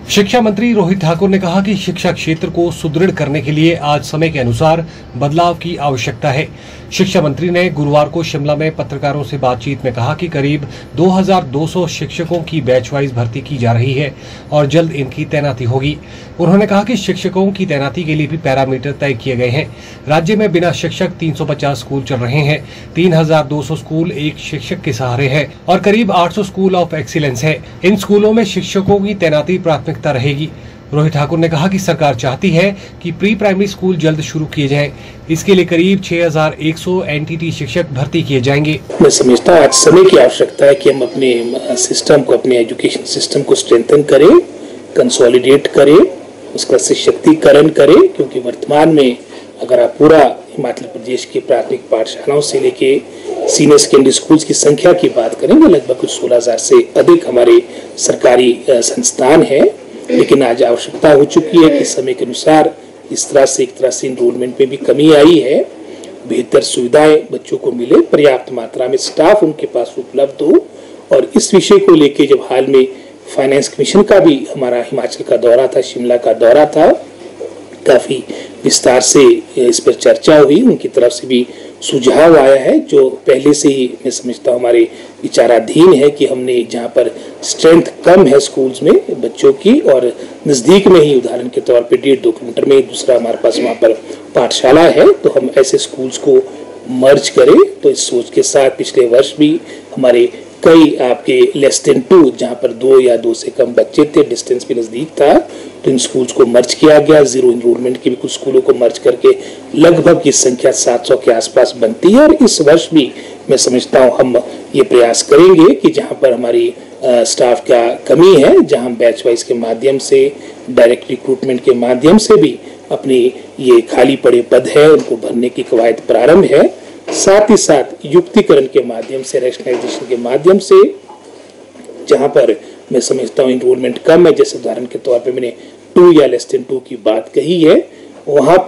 शिक्षा मंत्री रोहित ठाकुर ने कहा कि शिक्षा क्षेत्र को सुदृढ़ करने के लिए आज समय के अनुसार बदलाव की आवश्यकता है। शिक्षा मंत्री ने गुरुवार को शिमला में पत्रकारों से बातचीत में कहा कि करीब 2200 शिक्षकों की बैच वाइज भर्ती की जा रही है और जल्द इनकी तैनाती होगी। उन्होंने कहा कि शिक्षकों की तैनाती के लिए भी पैरामीटर तय किए गए हैं। राज्य में बिना शिक्षक 350 स्कूल चल रहे हैं। 3200 स्कूल एक शिक्षक के सहारे हैं और करीब 800 स्कूल ऑफ एक्सीलेंस है। इन स्कूलों में शिक्षकों की तैनाती प्राथमिकता रहेगी। रोहित ठाकुर ने कहा कि सरकार चाहती है कि प्री प्राइमरी स्कूल जल्द शुरू किए जाएं। इसके लिए करीब 6100 एनटीटी शिक्षक भर्ती किए जाएंगे। मैं समझता हूँ आज समय की आवश्यकता है कि हम अपने सिस्टम को, अपने एजुकेशन सिस्टम को स्ट्रेंथन करें, कंसोलिडेट करें, उसका सशक्तिकरण करें, क्योंकि वर्तमान में अगर आप पूरा हिमाचल प्रदेश की प्राथमिक पाठशालाओं से लेके सीनियर सेकेंडरी स्कूल्स की संख्या की बात करें तो लगभग 16,000 से अधिक हमारे सरकारी संस्थान हैं। लेकिन आज आवश्यकता हो चुकी है कि समय के अनुसार इस तरह से एक तरह से इनरोलमेंट में भी कमी आई है। बेहतर सुविधाएं बच्चों को मिले, पर्याप्त मात्रा में स्टाफ उनके पास उपलब्ध हो। और इस विषय को लेके जब हाल में फाइनेंस कमीशन का भी हमारा हिमाचल का दौरा था, शिमला का दौरा था, काफ़ी विस्तार से इस पर चर्चा हुई। उनकी तरफ से भी सुझाव आया है जो पहले से ही मैं समझता हूँ हमारे विचाराधीन है कि हमने जहाँ पर स्ट्रेंथ कम है स्कूल्स में बच्चों की और नज़दीक में ही उदाहरण के तौर पे 1.5-2 किलोमीटर में दूसरा हमारे पास वहाँ पर पाठशाला है, तो हम ऐसे स्कूल्स को मर्ज करें। तो इस सोच के साथ पिछले वर्ष भी हमारे कई आपके लेस देन 2 जहाँ पर 2 या 2 से कम बच्चे थे, डिस्टेंस भी नज़दीक था, तो इन स्कूल्स को मर्ज किया गया। जीरो इनरोलमेंट के भी कुछ स्कूलों को मर्ज करके लगभग की संख्या 700 के आसपास बनती है। और इस वर्ष भी मैं समझता हूँ हम ये प्रयास करेंगे कि जहाँ पर हमारी स्टाफ का कमी है, जहाँ हम बैच वाइज के माध्यम से, डायरेक्ट रिक्रूटमेंट के माध्यम से भी अपने ये खाली पड़े पद है उनको भरने की कवायद प्रारंभ है। साथ ही साथ युक्तिकरण के माध्यम से, रैशनलाइजेशन के माध्यम से, जहाँ पर मैं समझता हूँ इनरोलमेंट कम है, जैसे उदाहरण के तौर पे मैंने 2 या लेस देन 2 की बात कही है, वहाँ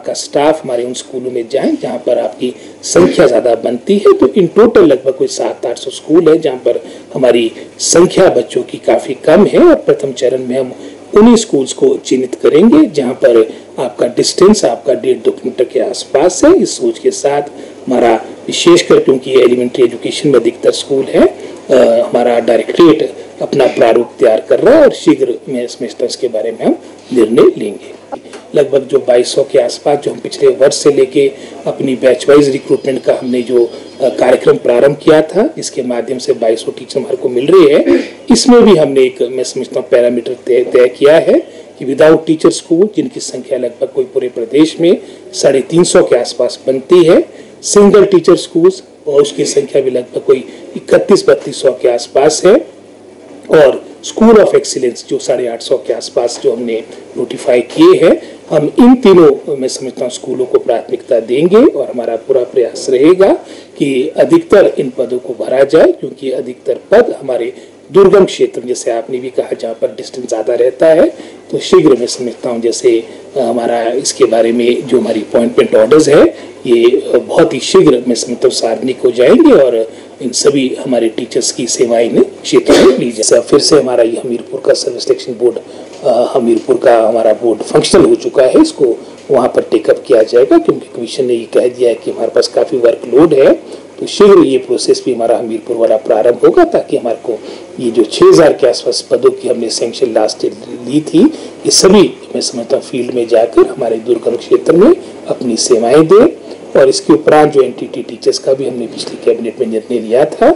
का स्टाफ हमारे उन स्कूलों में जाए जहाँ पर आपकी संख्या ज़्यादा बनती है। तो इन टोटल लगभग कोई 700-800 स्कूल है जहाँ पर हमारी संख्या बच्चों की काफ़ी कम है। और प्रथम चरण में हम उन्हीं स्कूल्स को चिन्हित करेंगे जहाँ पर आपका डिस्टेंस आपका 1.5-2 किलोमीटर के आसपास है। इस सोच के साथ हमारा विशेषकर, क्योंकि ये एलिमेंट्री एजुकेशन में अधिकतर स्कूल है, हमारा डायरेक्टरेट अपना प्रारूप तैयार कर रहा है और शीघ्र मैं समझता हूँ इसके बारे में हम निर्णय लेंगे। लगभग जो 2200 के आसपास जो हम पिछले वर्ष से लेके अपनी बैच वाइज रिक्रूटमेंट का हमने जो कार्यक्रम प्रारंभ किया था, इसके माध्यम से 2200 टीचर हमारे को मिल रहे हैं। इसमें भी हमने एक मैं समझता हूँ पैरामीटर तय किया है कि विदाउट टीचर स्कूल जिनकी संख्या लगभग कोई पूरे प्रदेश में 350 के आसपास बनती है, सिंगल टीचर स्कूल्स और उसकी संख्या भी लगभग कोई 31-3200 के आसपास है, और स्कूल ऑफ एक्सीलेंस जो 850 के आसपास जो हमने नोटिफाई किए हैं, हम इन तीनों मैं समझता हूँ स्कूलों को प्राथमिकता देंगे। और हमारा पूरा प्रयास रहेगा कि अधिकतर इन पदों को भरा जाए, क्योंकि अधिकतर पद हमारे दुर्गम क्षेत्र, जैसे आपने भी कहा, जहाँ पर डिस्टेंस ज़्यादा रहता है, तो शीघ्र मैं समझता हूँ जैसे हमारा इसके बारे में जो हमारी अपॉइंटमेंट ऑर्डर्स है ये बहुत ही शीघ्र मैं समझता हूँ सार्वजनिक हो जाएंगे और इन सभी हमारे टीचर्स की सेवाएं इन क्षेत्र में ली जाए। फिर से हमारा ये हमीरपुर का सर्विस सिलेक्शन बोर्ड, हमीरपुर का हमारा बोर्ड फंक्शनल हो चुका है, इसको वहाँ पर टेकअप किया जाएगा, क्योंकि कमीशन ने ये कह दिया है कि हमारे पास काफ़ी वर्कलोड है। तो शीघ्र ये प्रोसेस भी हमारा हमीरपुर वाला प्रारंभ होगा, ताकि हमारे को ये जो 6000 के आसपास पदों की हमने सैंक्शन लास्ट ली थी, ये सभी मैं समझता हूँ फील्ड में जाकर हमारे दुर्गम क्षेत्र में अपनी सेवाएं दें। और इसके उपरांत जो एनटीटी टीचर्स का भी हमने पिछली कैबिनेट में निर्णय लिया था,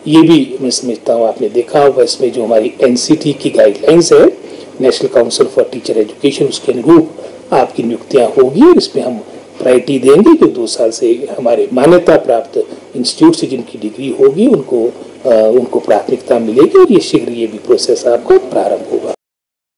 ये भी मैं समझता हूँ आपने देखा होगा, इसमें जो हमारी एनसीटी की गाइडलाइंस है, national council for teacher education, उसके अनुरूप आपकी नियुक्तियाँ होगी। इसमें हम प्रायोरिटी देंगे कि 2 साल से हमारे मान्यता प्राप्त इंस्टीट्यूट से जिनकी डिग्री होगी उनको प्राथमिकता मिलेगी, और ये शीघ्र ये भी प्रोसेस आपका प्रारंभ होगा।